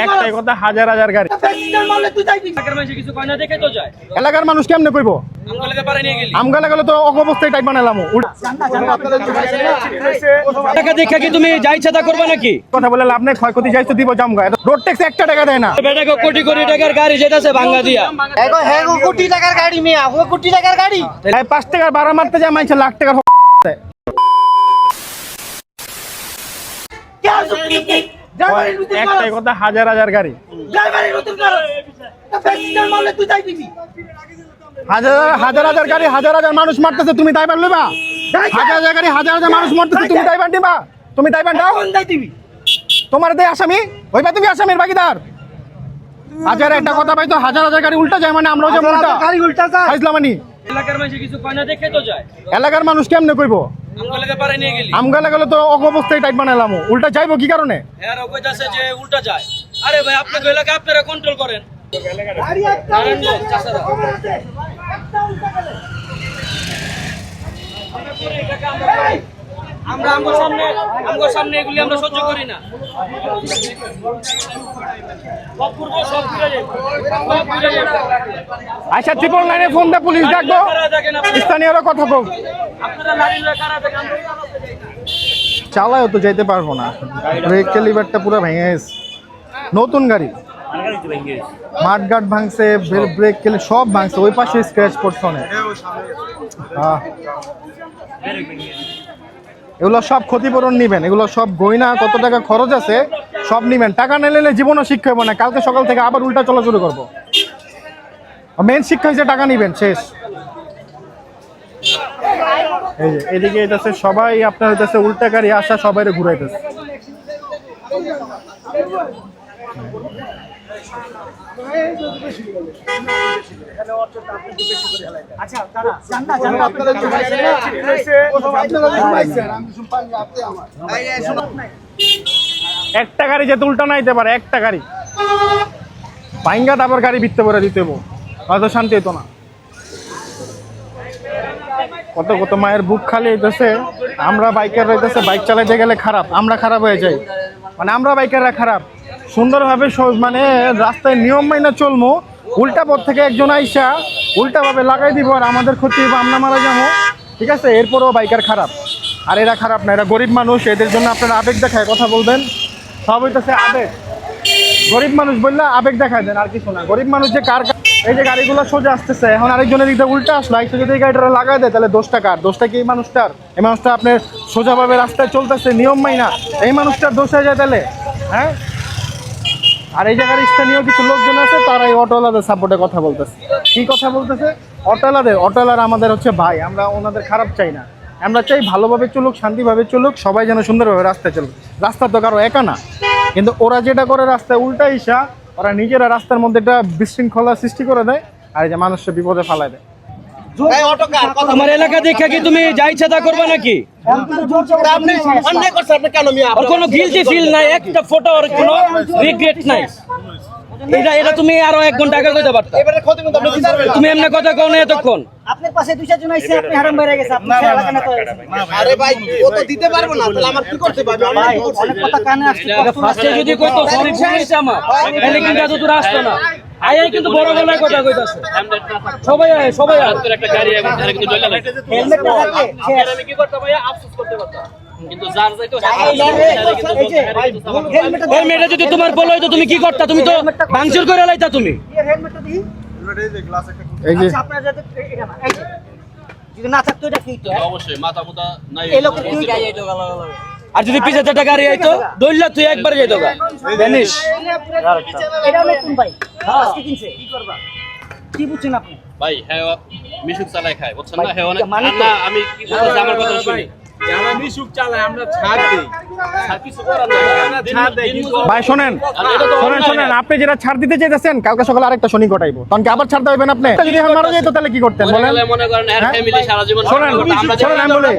একটাই কথা, হাজার হাজার গাড়ি। এলাকার মানুষ কেমনে কইব? আমগালা গেলে তো অবস্থায় টাইপ বানালাম। টাকা দেখা কি তুমি যা ইচ্ছা তা করবে নাকি? কথা বলে লাভ নেই, ক্ষয়ক্ষতি যাইতে দিব জামগা। রোড ট্যাক্স 1 টাকা দেয় না। বেটাকে কোটি কোটি টাকার গাড়ি যেটাছে ভাঙ্গা দিয়া। কোটি টাকার গাড়ি মিয়া, কোটি টাকার গাড়ি। 5 টাকার ভাড়া মারতে যায় মাইছে লাখ টাকার। একটাই কথা, হাজার হাজার গাড়ি। হাজার হাজার গাড়ি, হাজার হাজার মানুষ মারতেছে, তুমি দায়ভার লইবা? হাজার হাজার গাড়ি, হাজার হাজার মানুষ মারতেছে, তুমি দায়ভার দিবা? তুমি দায়ভার দাও? তোমার দেয় আসামি হইবা, তুমি আসামির ভাগিদার। হাজার একটা কথা পাইতো, হাজার হাজার গাড়ি উল্টা যায় মানে আমরাও যে উল্টা গাড়ি উল্টা যায় ফাইজলামানি। এলাকার মানুষ কিছু কয় না দেখে তো যায়। এলাকার মানুষ কেমনে কইব? আমগালাকে পারে নিয়ে গেলি। আমগালা গেলে তো অবস্থায় টাইপ বানালাম। উল্টা যাইবো কি কারণে? হ্যাঁ ও কইতাছে যে উল্টা যায়। আরে ভাই আপনি তো এলাকা আপনারা কন্ট্রোল করেন। আমরা আমগো সামনে এগুলি আমরা সহ্য করি না। আচ্ছা, 999 ফোন দে, পুলিশ ডাকবো, স্থানীয়রা কথা বল। চালায়ও তো যেতে পারবো না, ব্রেক ক্যালিভারটা পুরো ভেঙে গেছে। নতুন গাড়ি, মাঠঘাট ভাঙছে, ব্রেক ক্যালি সব ভাঙছে, ওই পাশে স্ক্র্যাচ পড়ছে অনেক। এগুলো সব ক্ষতিপূরণ নিবেন, এগুলো সব গয়না কত টাকা খরচ আছে সব নিবেন। টাকা না নিলে জীবনও শিক্ষা হবে না, কালকে সকাল থেকে আবার উল্টা চলা শুরু করবো। মেন শিক্ষা হচ্ছে টাকা নিবেন, শেষ। এই যে এদিকে এটাছে সবাই আপনার হইতেছে উল্টা গাড়ি আসা, সবাই ঘুরাইতেছে। একটা গাড়ি যেতে উল্টা নাইতে পারে, একটা গাড়ি ভাঙ্গা তারপর গাড়ি ভিত্তে করে দিতে হবো, হয়তো শান্তি হইতো না। কত কত মায়ের বুক খালি হইতেছে। আমরা বাইকার রইতেছে, বাইক চালাইতে গেলে খারাপ, আমরা খারাপ হয়ে যাই, মানে আমরা বাইকাররা খারাপ। সুন্দরভাবে মানে রাস্তায় নিয়ম মাইনা চলবো, উল্টা পথ থেকে একজন আইসা উল্টাভাবে লাগাই দিব আর আমাদের ক্ষতি হইব, আমরা মারা যাবো, ঠিক আছে? এরপরও বাইকার খারাপ। আর এরা খারাপ না, এরা গরিব মানুষ, এদের জন্য আপনারা আবেগ দেখায় কথা বলবেন। সব হইতেছে আবেগ, গরিব মানুষ বললে আবেগ দেখায় দেন, আর কিছু না। গরিব মানুষ যে কার, এই যে গাড়িগুলো সোজা আসতেছে, এখন আরেকজনের দিকে উল্টা আসলো, আইসা যদি এই গাড়িটা লাগাই দেয় তাহলে দোষটা কার? দোষটা কি এই মানুষটার? এই মানুষটা আপনার সোজাভাবে রাস্তায় চলতেছে নিয়ম মাইনা, এই মানুষটার দোষ হয়ে যায় তাহলে? হ্যাঁ। আর এই জায়গার স্থানীয় কিছু লোকজন আছে, তারা এই অটোওয়ালাদের সাপোর্টে কথা বলতেছে। কি কথা বলতেছে? অটোওয়ালারা আমাদের হচ্ছে ভাই, আমরা ওনাদের খারাপ চাই না, আমরা চাই ভালোভাবে চলুক, শান্তিভাবে চলুক, সবাই যেন সুন্দরভাবে রাস্তায় চলুক। রাস্তা তো কারো একা না, কিন্তু ওরা যেটা করে রাস্তায় উল্টা ইসা, ওরা নিজেরা রাস্তার মধ্যে একটা বিশৃঙ্খলা সৃষ্টি করে দেয়, আর এই যে মানুষকে বিপদে ফালায় দেয়। আমার এলাকা দেখা কি তুমি যা ইচ্ছা তা করবে নাকি? কোনো গিলটি ফিল নাই, একটা ফটো আর কোনো রিগ্রেট নাই। এটা তুমি আরো 1 ঘন্টা আগে কইতে পারতা। তুমি এমনি কথা কও না এতক্ষণ। আপনার পাশে 2 জন আইছে, আপনি হারাম বাইরে গেছে, আপনি এলাকা না তো। আরে ভাই ও তো দিতে পারবো না, তাহলে আমার কি করতে পারবে? ভাই অনেক কথা কানে আসছে। এটা ফার্স্টে যদি কইতো সরি ভুল আমার, তাহলে কিন্তু এত দূর আসতো না। আইয়া কিন্তু বড় গলায় কথা কইতাছে। সবাই একটা গাড়ি এখন ধারে কিন্তু ডইলা লাগে। হেলমেটটা থাকে, আমি কি করতে ভাইয়া আফসোস করতে পারতাম। কিন্তু যার যাইতো হেলমেটটা যদি তোমার বলো হইতো তুমি কি করতা? তুমি তো ভাঙচুর করে লাইতা তুমি। হেলমেটটা দিই। এই যে আপনারা যাতে এটা না, এই যে যদি না থাকতো এটা কি? অবশ্যই মাথা মুতা নাই। এই লোক কি গায় এইটো গালা। আর যদি পিছে একটা গাড়ি আইতো দইলা তুই একবার যাইতো গা ভ্যানিশ। এটা নতুন ভাই, আজকে কিনছে, কি করবা? কি বুঝছেন আপনি ভাই? হ্যাঁ মিশুক চালায় খায়, বুঝছেন না? হ্যাঁ অনেক না, আমি কি বলছি আমার কথা শুনি। যারা মিশুক চালায় আমরা ছাড় দেই, ভাই শোনেন, আপনি যেটা ছাড় দিতে চাইতেছেন, কালকে সকালে আরেকটা শনি ঘটাইবো, তখন কি আবার ছাড় দেবেন আপনি? যদি এখন মারা যেত তাহলে কি করতেন বলেন? মনে করেন এর ফ্যামিলি সারা জীবন শোনেন, আমি বলি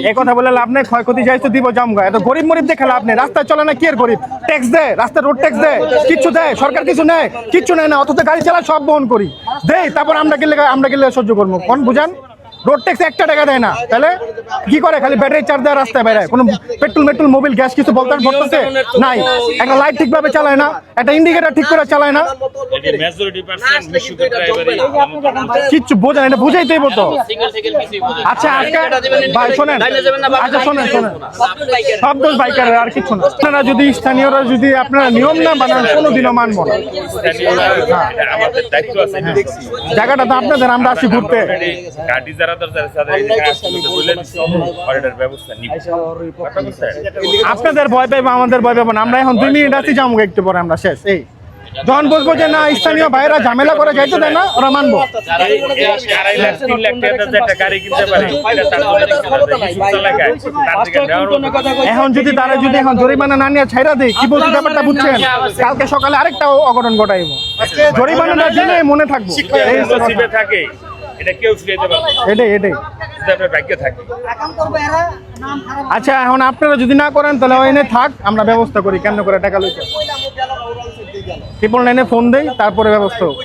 এই কথা বলে লাভ নেই, ক্ষয়ক্ষতি যাইতো দিব জামগা। এত গরিব মরিব দেখে লাভ নেই, রাস্তায় চলে না কি আর গরিব? ট্যাক্স দেয়, রাস্তায় রোড ট্যাক্স দেয়, কিচ্ছু দেয় সরকার? কিছু নেয়, কিচ্ছু নেয় না, অথচ গাড়ি চালা সব বহন করি দেই, তারপর আমরা গেলে সহ্য করবো। কোন বুঝান? রোড ট্যাক্স 1 টাকা দেয় না, তাহলে কি করে? খালি ব্যাটারি চার্জ দেওয়া রাস্তায় বেড়ায়, কোনো পেট্রোল মোবিল গ্যাস কিছু বলতেছে নাই, একটা লাইট ঠিকভাবে চালায় না, একটা ইন্ডিকেটর ঠিক করে চালায় না, এটা মেজরিটি পার্সেন্ট মিশুকের ড্রাইভারই কিচ্ছু বোঝেন, এটা বুঝাইতেই বলতো। আচ্ছা আজকে ভাই শোনেন, আচ্ছা শোনেন সব দোষ বাইকারের, আর কিছু না। আপনারা যদি স্থানীয়রা যদি আপনারা নিয়ম না বানান কোনোদিনও মানবো না। আমাদের দায়িত্ব আছে। জায়গাটা তো আপনাদের, আমরা আসি ঘুরতে। গাড়ি যারা দরকার তাদের এই জায়গায় আসলে বলে অর্ডার ব্যবস্থা নিব। কথা বুঝছেন? আপনাদের ভয় পাইবো, আমাদের ভয় পাবো না। আমরা এখন 2 মিনিট আছি, যাবো একটু পরে আমরা শেষ। এই যখন বলবো যে না স্থানীয় ভাইরা ঝামেলা করে যাইতে দেয় না, ওরা মানবো। এই 2.5 লাখ 3 লাখ টাকা দিয়ে একটা গাড়ি কিনতে পারে, এটা তার মনে এলাকায় তার থেকে নেওয়ার এখন যদি তারা যদি এখন জরিমানা না নিয়ে ছাইরা দেয়, কি বলছি ব্যাপারটা বুঝছেন? কালকে সকালে আরেকটা অঘটন ঘটাইবো, জরিমানাটা দিলে মনে থাকবো। এই হচ্ছে কথা। নসিবে থাকে, এটা কেউ ফিরাইতে পারবে না। এটাই যদি আপনার ভাগ্যে থাকে। এখন করবে এরা নাম খারাপ আচ্ছা এখন আপনারা যদি না করেন তাহলে এনে থাক, আমরা ব্যবস্থা করি কেন করে টাকা লইতে। 999 ফোন দেই, তারপরে ব্যবস্থা হোক।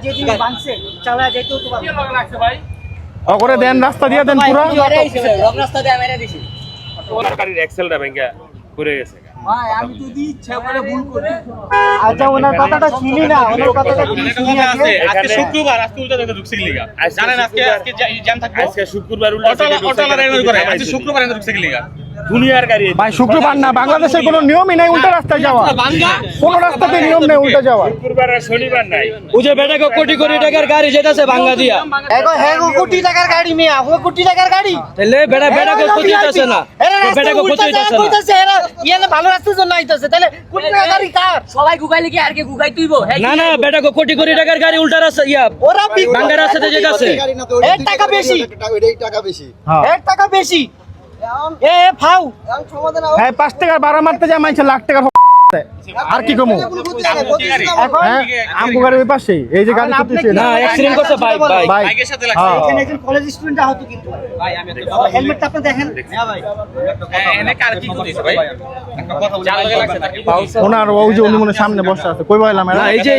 যেদিন বাংছে চালা যাইতেও তো পারবে করে দেন, রাস্তা দিয়ে দেন পুরো। রাস্তা দিয়ে মেরে দিছি গাড়ির এক্সেলটা ভেঙে পড়ে গেছে। ভাই আমি যদি ইচ্ছা করে ভুল করি। আচ্ছা ওনার কথাটা শুনি না, ওনার কথাটা কি শুনি আগে। আজকে শুক্রবার, আজকে উল্টা দিকে ঢুকছে কি লাগা? জানেন আজকে জ্যাম থাকবে। আজকে শুক্রবার উল্টা দিকে ঢুকছে। আজকে শুক্রবার এনে ঢুকছে কি লাগা? দুনিয়ার গাড়ি। ভাই শুক্রবার না, বাংলাদেশের কোনো নিয়মই নাই উল্টা রাস্তায় যাওয়া, কোনো রাস্তাতে নিয়ম নেই উল্টা যাওয়া। শুক্রবার আর শনিবার নাই। ও যে বেটাকে কোটি কোটি টাকার গাড়ি যেতেছে ভাঙ্গা দিয়া, এগো হেগো কোটি টাকার গাড়ি মিয়া, ও কোটি টাকার গাড়ি। তাহলে বেটাকে ক্ষতি হইতাছে না, বেটাকে ক্ষতি হইতাছে না। এরা ইয়ানে ভালো রাস্তার জন্য আইতাছে, তাহলে কোটি টাকার গাড়ি কার? সবাই গুগাইলে কি আর কে গুগাই তুইবো? না না, বেটাকে কোটি কোটি টাকার গাড়ি উল্টা রাস্তা ওরা ভাঙ্গা রাস্তাতে যেতেছে। এর টাকা বেশি, হ্যাঁ এর টাকা বেশি। এ ফাউ হ্যাঁ, 5 টাকার ভাড়া মারতে যায় মাইছে লাখ টাকার আর কি কমু। এখন হ্যাঁ আমগো গাড়ি ওই পাশেই, এই যে গাড়ি করতেছে না অ্যাক্সিডেন্ট করছে বাইক বাইক। বাইকের সাথে হ্যাঁ। এখানে একজন কলেজ স্টুডেন্ট আহত কিন্তু ভাই আমি হেলমেটটা আপনি দেখেন। হ্যাঁ ভাই এনে কার কি কইছে ভাই? একটা কথা বলি, জাল লাগছে নাকি? ওনার ওই যে উনি মনে সামনে বসে আছে, কই বললাম না এই যে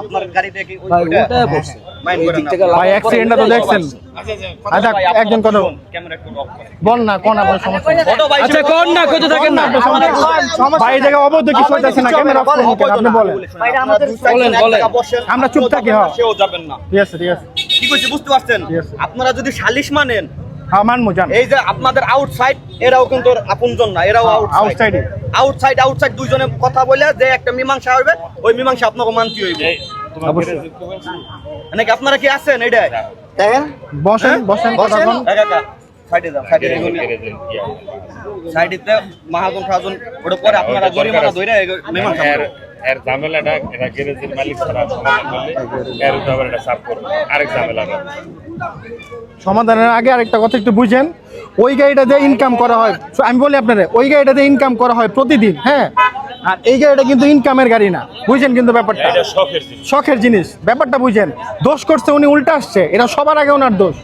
আপনার গাড়িতে কি ভাই ওটা বসে মাইন্ড করেন না। ভাই অ্যাক্সিডেন্টটা তো দেখছেন। আচ্ছা একজন কথা ক্যামেরা একটু অফ করেন। বল না, কোন আপনার সমস্যা? আচ্ছা কোন না কত থাকেন না ভাই এই জায়গায় অবৈধ কিছু হইতাছে না, ক্যামেরা অফ করুন কেন? আপনি বলেন, ভাইরা আমাদের বলেন বলেন। আমরা চুপ থাকি। হ্যাঁ সেও যাবেন না। ঠিক আছে ঠিক আছে কি কইছি বুঝতে পারছেন? ঠিক আছে। আপনারা যদি সালিশ মানেন, হ্যাঁ মানবো জান। এই যে আপনাদের আউটসাইড, এরাও কিন্তু আপনজন না, এরাও আউটসাইডে আউটসাইড দুইজনে কথা বলে যে একটা মীমাংসা হবে, ওই মীমাংসা আপনাকে মানতে হইবে। অবশ্যই। নাকি আপনারা কি আছেন এইটা? দেখেন বসেন বসেন কথা বলেন। কাকা সাইডে যাও, সাইডেতে মাহাজন ফাহাজন ওটা পরে আপনারা জরিমানা ধরে মীমাংসা করবেন। এর ঝামেলাটা এরা গ্যারেজের মালিক ছাড়া সমাধান করলে এর উপর এটা সাফ করবে, আরেক ঝামেলা হবে। সমাধানের আগে আরেকটা কথা একটু বুঝেন, ওই গাড়িটা দিয়ে ইনকাম করা হয়, আমি বলি আপনারা ওই গাড়িটা দিয়ে ইনকাম করা হয় প্রতিদিন। হ্যাঁ আর এই গাড়িটা কিন্তু ইনকামের গাড়ি না, বুঝেন কিন্তু ব্যাপারটা এটা শখের জিনিস। শখের জিনিস, ব্যাপারটা বুঝেন। দোষ করছে উনি, উল্টা আসছে, এটা সবার আগে ওনার দোষ।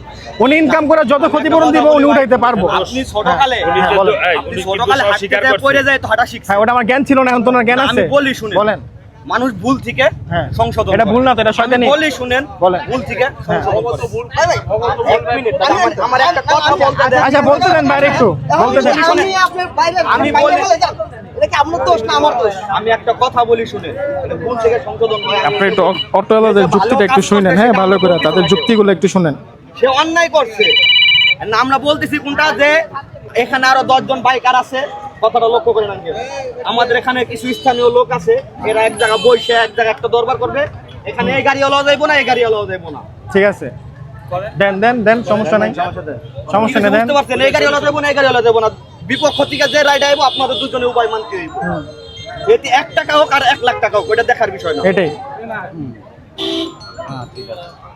উনি ইনকাম করে যত ক্ষতিপূরণ দিব উনি উঠাইতে পারবো। আপনি ছোটকালে উনি হ্যাঁ, কিন্তু বলেন। আপনি ছোটকালে হাঁটতে পড়ে যায় তো হাঁটা শিখছেন। হ্যাঁ ওটা আমার জ্ঞান ছিল না, এখন তো ওনার জ্ঞান আমি আছে। বলি শুনেন। বলেন। মানুষ ভুল থেকে হ্যাঁ। সংশোধন এটা করে। ভুল না তো, এটা শয়তানি। আমি বলি শুনেন, বলেন। ভুল থেকে সংশোধন করে। এক মিনিট, আমার একটা কথা বলতে দেন। আচ্ছা বলতে দেন বাইরে একটু বলতে দেন। আমি আপনার বাইরে আমি বাইরে বলি- বলে যান। এটা কি আপনার দোষ না আমার দোষ? আমি একটা কথা বলি শুনেন, এটা ভুল থেকে সংশোধন হয়। আপনি একটু অটোওয়ালাদের যুক্তিটা একটু শুনেন, হ্যাঁ ভালো করে তাদের যুক্তিগুলো একটু শুনেন। সে অন্যায় করছে না, আমরা বলতেছি কোনটা, যে এখানে আরো 10 জন বাইকার আছে, কথাটা লক্ষ্য করে নেন। আমাদের এখানে কিছু স্থানীয় লোক আছে, এরা এক জায়গা বসে এক জায়গায় একটা দরবার করবে, এখানে এই গাড়ি হলেও যাইবো না, এই গাড়ি হলেও যাইবো না। ঠিক আছে দেন দেন দেন, সমস্যা নাই, সমস্যা নেই, দেন। বুঝতে পারছেন? এই গাড়ি হলেও যাইবো না, এই গাড়ি হলেও যাইবো না। বিপক্ষ থেকে যে রাইড আইবো আপনাদের দুজনে উপায় মানতে হইব। এতে 1 টাকা হোক আর 1 লাখ টাকা হোক, ওটা দেখার বিষয় না। এটাই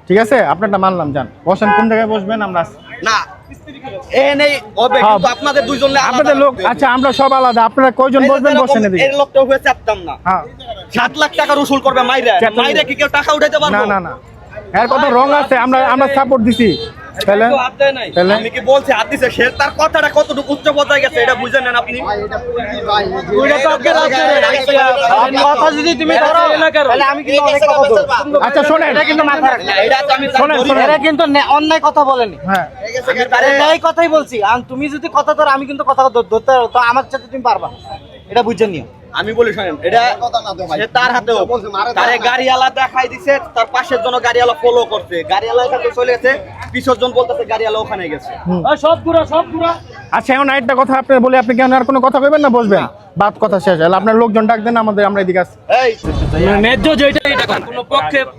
ঠিক আছে, আপনারটা মানলাম। যান বসেন, কোন জায়গায় বসবেন আমরা আসি। না এ নেই হবে, হ্যাঁ। কিন্তু আপনাদের দুইজনে আলাদা আপনাদের লোক, রাখতে হবে। আচ্ছা আমরা সব আলাদা, আপনারা কয়জন এই যে বসবেন বসেন এদিকে। এর লোকটা হয়ে চাপতাম না। হ্যাঁ 7 লাখ টাকা উসুল করবে মাইরে, চাপতাম না। মাইরে কি কেউ টাকা উঠাইতে পারবো? না না না, এর কথা রং আছে, আমরা সাপোর্ট দিছি। তাহলে কেউ হাত দেয় নাই। তাহলে আমি কি বলছি হাত দিছে, সে তার কথাটা কতটুকু উচ্চ পর্যায়ে গেছে এটা বুঝে নেন আপনি। ওইটা তো আজকে রাত্রে কথা যদি তুমি ধরো তাহলে আমি কিন্তু অনেক কথা বলবো। আচ্ছা শোনেন, এটা কিন্তু মাথা রাখবে। এটা তো আমি শোনেন, শোনেন। এরা কিন্তু অন্যায় কথা বলেনি। হ্যাঁ এই কথাই বলছি, আর তুমি যদি কথা ধরো আমি কিন্তু কথা ধরতে পারবো, তো আমার সাথে তুমি পারবা না। এটা বুঝে নিও। আমি বলি শোনেন, এটা সে তার হাতেও তারে গাড়িওয়ালা দেখাই দিছে, তার পাশের জন্য গাড়িওয়ালা ফলো করছে, গাড়িওয়ালার কাছে চলে গেছে, পিছের জন বলতেছে গাড়িওয়ালা ওখানে গেছে। সব পুরা সব পুরা আচ্ছা এখন একটা কথা আপনি বলে, আপনি কেন আর কোনো কথা কইবেন না, বসবেন, বাদ কথা শেষ হলে আপনার লোকজন ডাক দেন, আমাদের আমরা এদিকে আসি। এই ন্যায্য যেটা এটা কোনো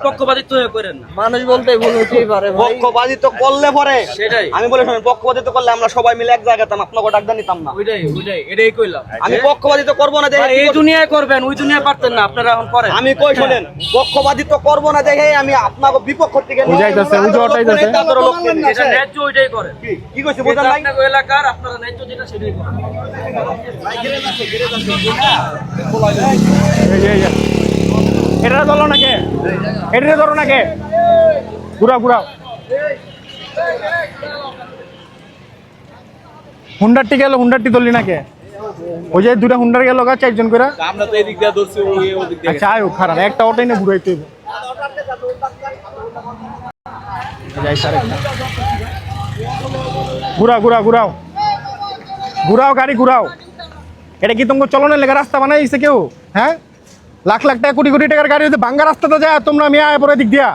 পক্ষপাতিত্ব করেন না। মানুষ বলতে ভুল হতেই পারে ভাই। পক্ষপাতিত্ব করলে পরে সেটাই। আমি বলি শোনেন, পক্ষপাতিত্ব করলে আমরা সবাই মিলে এক জায়গায় যেতাম, আপনাকে ডাক দেন নিতাম না। এটাই কইলাম। আমি পক্ষপাতিত্ব করবো না দেখে এই দুনিয়ায় করবেন, ওই দুনিয়ায় পারতেন না, আপনারা এখন করেন। আমি কই শোনেন, পক্ষপাতিত্ব করবো না দেখে আমি আপনাকে বিপক্ষ থেকে বুঝাইতেছে, বুঝাইতেছে। তাদের লোক নিয়ে এটা নিছে। ন্যায্য ওইটাই করেন। কি কইছে এটা বুঝেন নাই? আপনাদের এলাকার, আপনারা ন্যায্য যেটা সেটাই করেন। এই যে, এই যে। এটা ধরো না কে, এটা ধরো না কে, ঘুরাও ঘুরাও। হুন্ডারটি গেল, হুন্ডারটি ধরলি না কে? ওই যে দুটা হুন্ডার গেল গা, 4 জন করে। আমরা তো এদিক দিয়ে ধরছি, ওই ওদিক দিয়ে। আচ্ছা আয়ো খারাপ, একটা অটোই না ঘুরাইতে হইব। যাই সারে ঘুরাও ঘুরাও ঘুরাও ঘুরাও, গাড়ি ঘুরাও। এটা কি তোমাকে চলনের লেগে রাস্তা বানাই দিছে কেউ? হ্যাঁ, লাখ লাখ টাকা কোটি কোটি টাকার গাড়ি ভাঙ্গা রাস্তাতে যায়, তোমরা মেয়ে আয় পরে দিক দিয়া